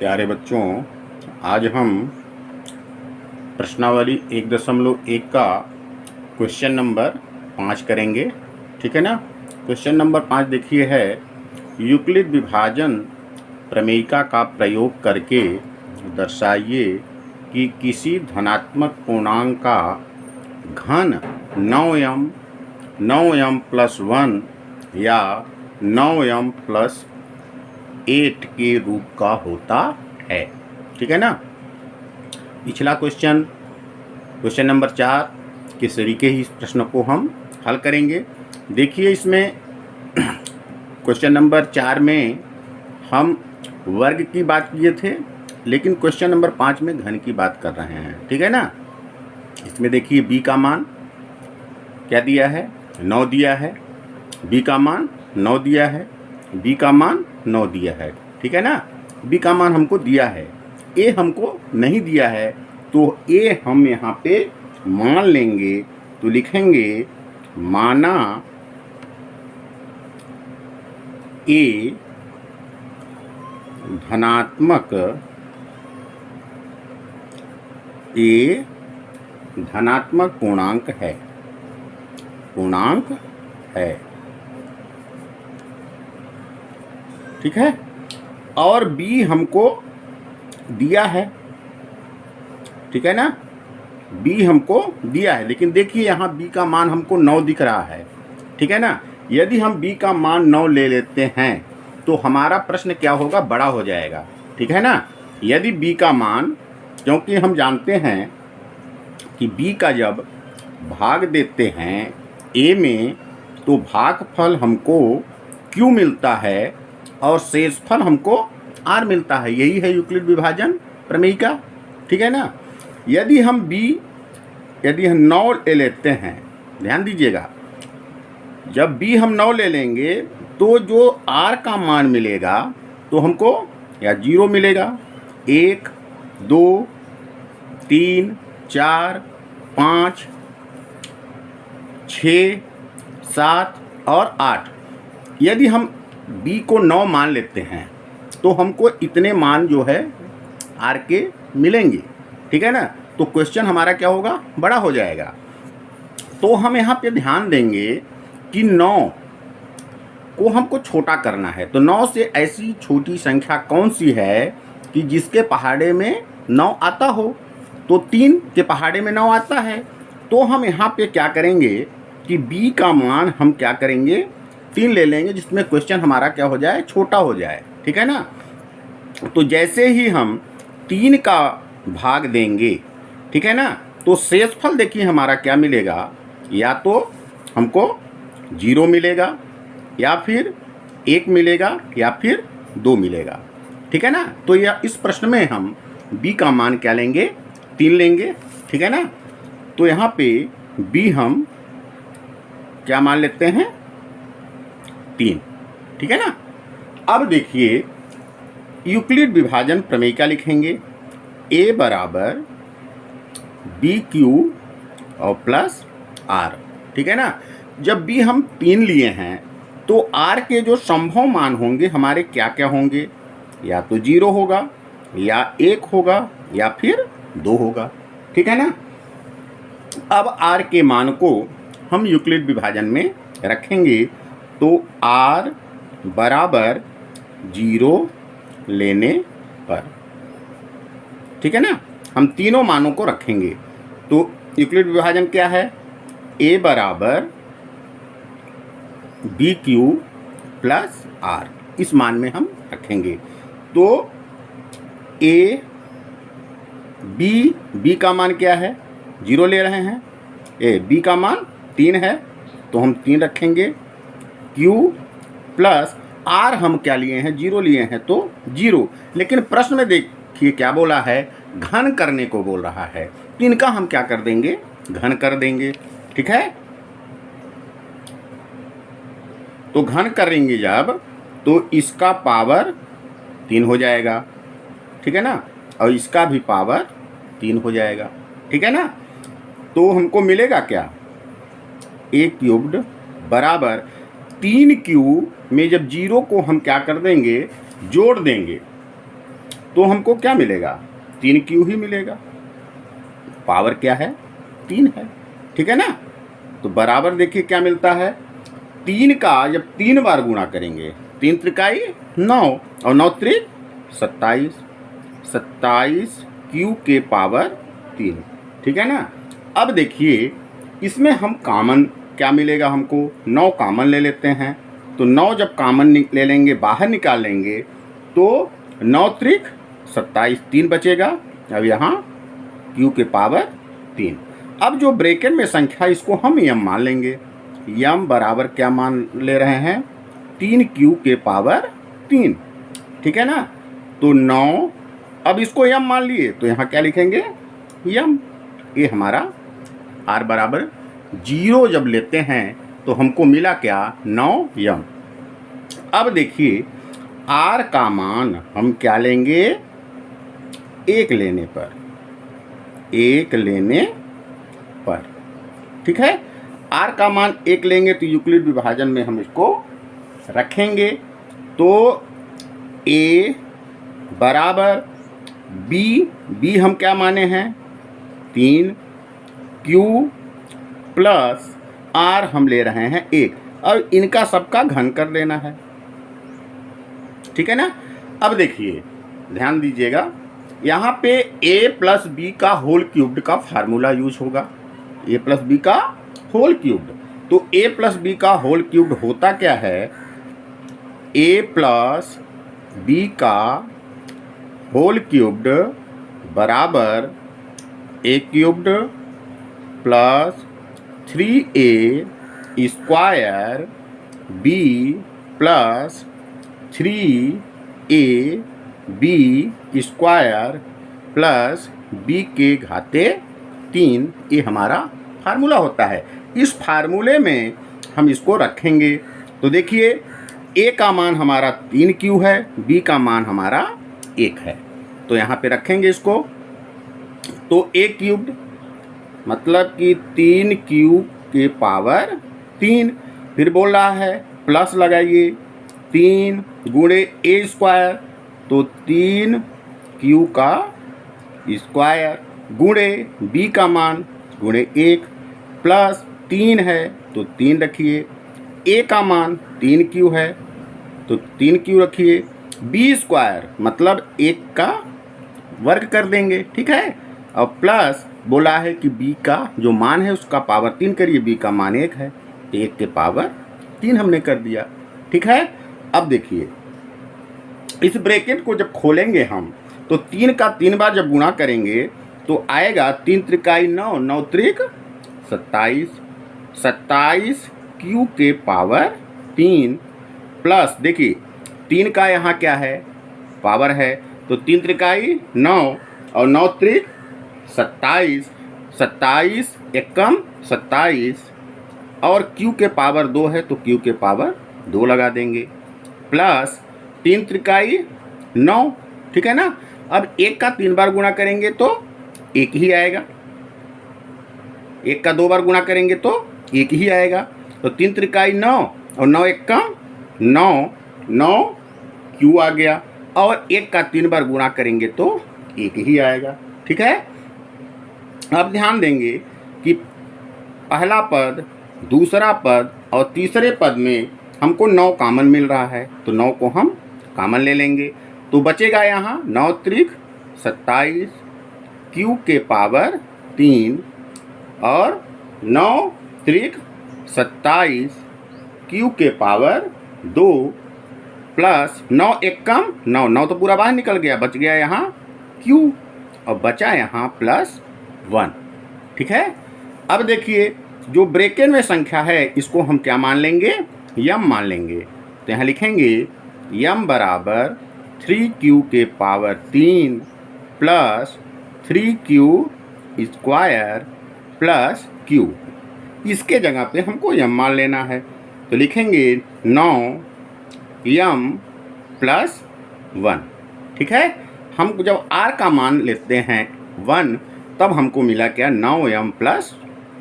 प्यारे बच्चों, आज हम प्रश्नावली 1.1 का क्वेश्चन नंबर 5 करेंगे। ठीक है ना। क्वेश्चन नंबर 5 देखिए है, यूक्लिड विभाजन प्रमेयिका का प्रयोग करके दर्शाइए कि किसी धनात्मक पूर्णांक का घन 9m प्लस 1 या 9m प्लस 8 के रूप का होता है। ठीक है ना। पिछला क्वेश्चन नंबर 4 के तरीके ही इस प्रश्न को हम हल करेंगे। देखिए, इसमें क्वेश्चन नंबर 4 में हम वर्ग की बात किए थे, लेकिन क्वेश्चन नंबर 5 में घन की बात कर रहे हैं। ठीक है ना। इसमें देखिए b का मान क्या दिया है, 9 दिया है। b का मान 9 दिया है, b का मान 9 दिया है। ठीक है ना। b का मान हमको दिया है, a हमको नहीं दिया है, तो a हम यहाँ पे मान लेंगे। तो लिखेंगे माना a धनात्मक पूर्णांक है। ठीक है। और b हमको दिया है। ठीक है ना। b हमको दिया है, लेकिन देखिए यहाँ b का मान हमको 9 दिख रहा है। ठीक है ना। यदि हम b का मान 9 ले लेते हैं तो हमारा प्रश्न क्या होगा, बड़ा हो जाएगा। ठीक है ना। यदि b का मान, क्योंकि हम जानते हैं कि b का जब भाग देते हैं a में तो भागफल हमको q मिलता है और शेषफल हमको r मिलता है। यही है यूक्लिड विभाजन प्रमेयिका। ठीक है ना। यदि हम 9 ले लेते हैं, ध्यान दीजिएगा, जब b हम 9 ले लेंगे तो जो r का मान मिलेगा तो हमको या 0 मिलेगा। 1 2 3 4 5 6 7 और 8। यदि हम b को 9 मान लेते हैं तो हमको इतने मान जो है r के मिलेंगे। ठीक है ना। तो क्वेश्चन हमारा क्या होगा, बड़ा हो जाएगा। तो हम यहाँ पे ध्यान देंगे कि 9 को हमको छोटा करना है। तो 9 से ऐसी छोटी संख्या कौन सी है कि जिसके पहाड़े में 9 आता हो। तो 3 के पहाड़े में 9 आता है। तो हम यहाँ पे क्या करेंगे कि b का मान हम क्या करेंगे, 3 ले लेंगे, जिसमें क्वेश्चन हमारा क्या हो जाए, छोटा हो जाए। ठीक है ना। तो जैसे ही हम 3 का भाग देंगे, ठीक है ना, तो शेषफल देखिए हमारा क्या मिलेगा, या तो हमको 0 मिलेगा या फिर 1 मिलेगा या फिर 2 मिलेगा। ठीक है ना। तो यह इस प्रश्न में हम b का मान क्या लेंगे, 3 लेंगे। ठीक है ना। तो यहाँ पे b हम क्या मान लेते हैं, 3। ठीक है ना। अब देखिए यूक्लिड विभाजन प्रमेयिका लिखेंगे, a बराबर b क्यू और प्लस r। ठीक है ना। जब b हम 3 लिए हैं तो r के जो संभव मान होंगे हमारे क्या क्या होंगे, या तो 0 होगा या 1 होगा या फिर 2 होगा। ठीक है ना। अब r के मान को हम यूक्लिड विभाजन में रखेंगे, तो r बराबर 0 लेने पर, ठीक है ना, हम तीनों मानों को रखेंगे। तो यूक्लिड विभाजन क्या है, a बराबर बी क्यू प्लस r, इस मान में हम रखेंगे। तो b का मान क्या है, 0 ले रहे हैं, b का मान 3 है तो हम 3 रखेंगे। q प्लस r हम क्या लिए हैं, 0 लिए हैं तो 0। लेकिन प्रश्न में देखिए क्या बोला है, घन करने को बोल रहा है, तो इनका हम क्या कर देंगे, घन कर देंगे। ठीक है। तो घन करेंगे जब, तो इसका पावर 3 हो जाएगा। ठीक है ना। और इसका भी पावर 3 हो जाएगा। ठीक है ना। तो हमको मिलेगा क्या, a क्यूब्ड बराबर 3 क्यू में जब 0 को हम क्या कर देंगे, जोड़ देंगे, तो हमको क्या मिलेगा, 3Q ही मिलेगा। पावर क्या है, 3 है, ठीक है ना। तो बराबर देखिए क्या मिलता है, 3 का जब 3 बार गुणा करेंगे, 3 त्रिकाई 9 और 9 त्रिक 27, 27Q के पावर 3, ठीक है ना। अब देखिए इसमें हम कॉमन क्या मिलेगा हमको, 9 कॉमन ले लेते हैं। तो 9 जब कॉमन ले लेंगे, बाहर निकाल लेंगे, तो 9 त्रिक 27, 3 बचेगा। अब यहाँ Q के पावर 3। अब जो ब्रैकेट में संख्या इसको हम यम मान लेंगे। यम बराबर क्या मान ले रहे हैं, 3Q के पावर 3, ठीक है ना। तो 9, अब इसको यम मान लिए तो यहाँ क्या लिखेंगे, यम। ये हमारा R बराबर 0 जब लेते हैं तो हमको मिला क्या, 9 यम। अब देखिए R का मान हम क्या लेंगे, 1 लेने पर, 1 लेने पर, ठीक है। R का मान 1 लेंगे तो यूक्लिड विभाजन में हम इसको रखेंगे। तो A बराबर B हम क्या माने हैं, 3, Q प्लस R हम ले रहे हैं 1, और इनका सबका घन कर लेना है, ठीक है ना। अब देखिए ध्यान दीजिएगा, यहाँ पे A प्लस बी का होल क्यूब्ड का फार्मूला यूज होगा, A प्लस बी का होल क्यूब्ड। तो A प्लस बी का होल क्यूब्ड होता क्या है, A प्लस बी का होल क्यूब्ड बराबर A cubed plus 3A square B plus 3AB square plus B के घाते 3, ये हमारा फार्मूला होता है। इस फार्मूले में हम इसको रखेंगे। तो देखिए A का मान हमारा 3Q है, B का मान हमारा 1 है, तो यहाँ पे रखेंगे इसको। तो A क्यूब्ड मतलब कि 3Q के पावर 3, फिर बोल रहा है प्लस लगाइए 3 गुणे A स्क्वायर, तो 3Q का स्क्वायर गुणे B का मान गुणे 1 प्लस 3 है तो 3 रखिए, A का मान 3Q है तो 3Q रखिए, B स्क्वायर मतलब 1 का वर्ग कर देंगे, ठीक है। और प्लस बोला है कि B का जो मान है उसका पावर 3 करिए, B का मान 1 है, 1 के पावर 3 हमने कर दिया, ठीक है। अब देखिए इस ब्रैकेट को जब खोलेंगे हम तो 3 का 3 बार जब गुणा करेंगे तो आएगा 3 त्रिकाई 9, 9 त्रिक 27, 27Q के पावर 3 प्लस देखिए 3 का यहाँ क्या है, पावर है, तो 3 त्रिकाई 9 और 9 त्रिक 27, 27 एकम 27 और Q के पावर 2 है तो Q के पावर 2 लगा देंगे, प्लस 3 त्रिकाई 9, ठीक है ना। अब 1 का 3 बार गुणा करेंगे तो 1 ही आएगा, 1 का 2 बार गुणा करेंगे तो 1 ही आएगा। तो 3 त्रिकाई 9 और 9 एकम 9, 9Q आ गया, और 1 का 3 बार गुणा करेंगे तो 1 ही आएगा, ठीक है। अब ध्यान देंगे कि पहला पद, दूसरा पद और तीसरे पद में हमको 9 कॉमन मिल रहा है, तो 9 को हम कॉमन ले लेंगे। तो बचेगा यहाँ 9 त्रिक 27 Q के पावर 3 और 9 त्रिक 27 Q के पावर 2 प्लस 9 एकम 9, 9 तो पूरा बाहर निकल गया, बच गया यहाँ Q और बचा यहाँ प्लस 1, ठीक है। अब देखिए जो ब्रैकेट में संख्या है इसको हम क्या मान लेंगे, यम मान लेंगे। तो यहाँ लिखेंगे यम बराबर 3Q के power 3 plus 3Q square plus Q, इसके जगह पे हमको यम मान लेना है। तो लिखेंगे 9 यम प्लस 1, ठीक है। हम जब R का मान लेते हैं 1 तब हमको मिला क्या, 9m प्लस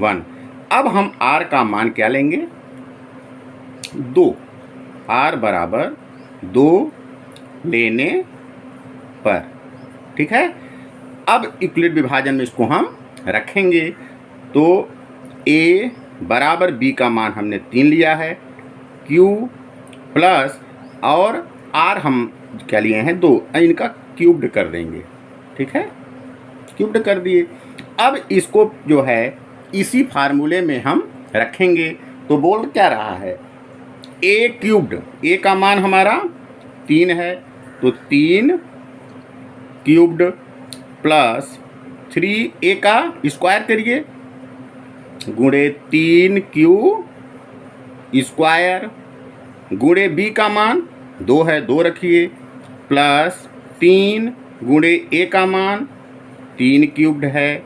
1। अब हम R का मान क्या लेंगे, 2, R बराबर 2 लेने पर, ठीक है। अब यूक्लिड विभाजन में इसको हम रखेंगे तो a बराबर b का मान हमने 3 लिया है, q प्लस और r हम क्या लिए हैं 2, इनका क्यूब्ड कर देंगे, ठीक है, क्यूब्ड कर दिए। अब इसको जो है इसी फार्मूले में हम रखेंगे तो बोल क्या रहा है a क्यूब्ड, a का मान हमारा 3 है तो 3 क्यूब्ड प्लस 3a का स्क्वायर करिए गुणे 3 क्यू स्क्वायर गुणे b का मान 2 है 2 रखिए प्लस 3 गुणे a का मान 3 क्यूब्ड है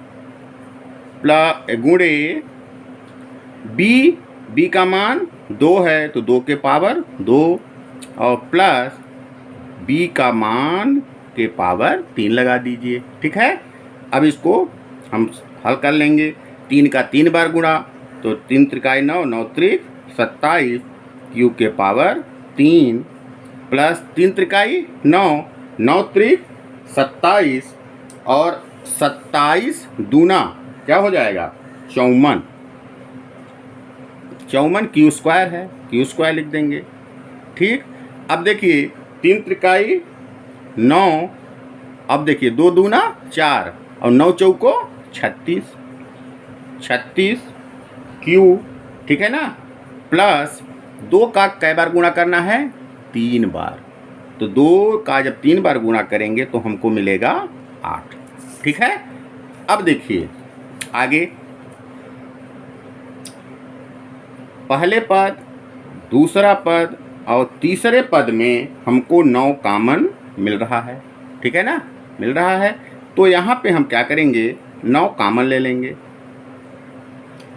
प्लस गुणे b का मान 2 है तो 2 के पावर 2 और प्लस b का मान के पावर 3 लगा दीजिए, ठीक है। अब इसको हम हल कर लेंगे, 3 का 3 बार गुणा तो 3 त्रिकाई 9, 9 त्रिक 27 क्यू के पावर 3 प्लस 3 त्रिकाई 9, 9 त्रिक 27 और 27 दूना क्या हो जाएगा 54, 54 क्यू स्क्वायर है, क्यू स्क्वायर लिख देंगे, ठीक। अब देखिए 3 त्रिकाई 9, अब देखिए 2 दूना 4 और 9 चौको 36, 36 क्यू, ठीक है ना, प्लस 2 का कै बार गुणा करना है 3 बार, तो 2 का जब 3 बार गुणा करेंगे तो हमको मिलेगा 8, ठीक है। अब देखिए आगे पहले पद, दूसरा पद और तीसरे पद में हमको 9 कॉमन मिल रहा है, ठीक है ना, मिल रहा है। तो यहाँ पे हम क्या करेंगे 9 कॉमन ले लेंगे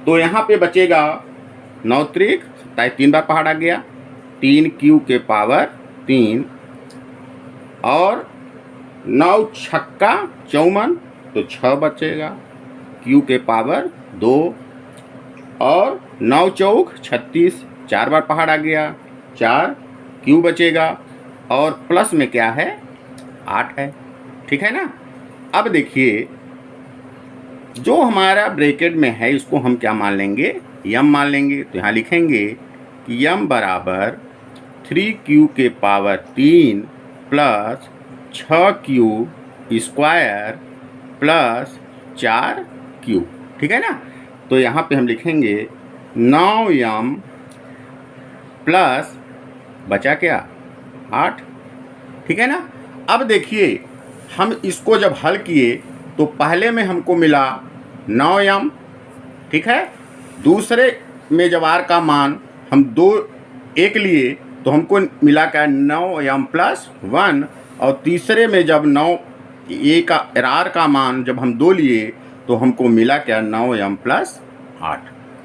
तो यहाँ पे बचेगा 9 त्रिक 27, 3 बार पहाड़ आ गया 3 क्यू के पावर 3 और 9 छक्का 54 तो 6 बचेगा क्यू के पावर 2 और 9 चौक 36, 4 बार पहाड़ आ गया 4 क्यू बचेगा और प्लस में क्या है 8 है, ठीक है ना। अब देखिए जो हमारा ब्रैकेट में है इसको हम क्या मान लेंगे यम मान लेंगे, तो यहाँ लिखेंगे कि यम बराबर 3q के power 3 plus 6q square plus 4q, ठीक है ना। तो यहाँ पे हम लिखेंगे 9m प्लस बचा क्या 8, ठीक है ना। अब देखिए हम इसको जब हल किए तो पहले में हमको मिला 9m, ठीक है, दूसरे में जब r का मान हम 2 1 लिए तो हमको मिला क्या 9m प्लस 1 और तीसरे में जब 9 a का r का मान जब हम 2 लिए तो हमको मिला क्या 9m प्लस 8,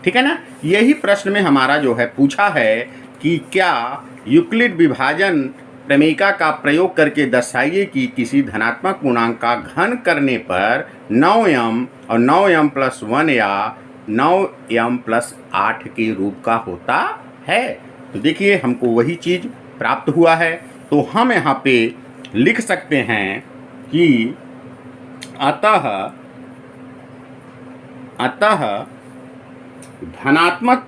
ठीक है ना। यही प्रश्न में हमारा जो है पूछा है कि क्या यूक्लिड विभाजन प्रमेयिका का प्रयोग करके दर्शाइए कि किसी धनात्मक पूर्णांक का घन करने पर 9m और 9m प्लस 1 या 9m प्लस 8 के रूप का होता है। तो देखिए हमको वही चीज़ प्राप्त हुआ है, तो हम यहाँ पे लिख सकते हैं कि अतः धनात्मक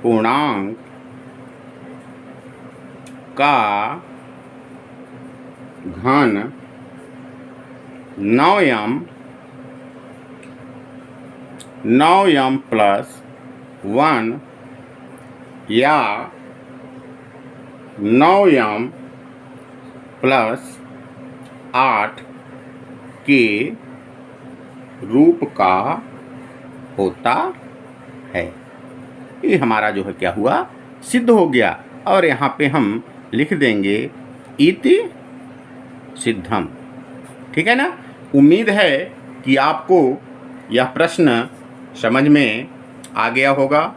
पूर्णांक का घन 9m प्लस 1 या 9m प्लस 8 के रूप का होता है। ये हमारा जो है क्या हुआ सिद्ध हो गया और यहाँ पे हम लिख देंगे इति सिद्धम, ठीक है ना। उम्मीद है कि आपको यह प्रश्न समझ में आ गया होगा,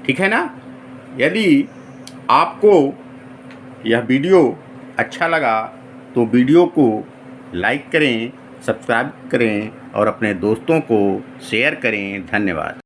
ठीक है ना। यदि आपको यह वीडियो अच्छा लगा तो वीडियो को लाइक करें, सब्सक्राइब करें और अपने दोस्तों को शेयर करें। धन्यवाद।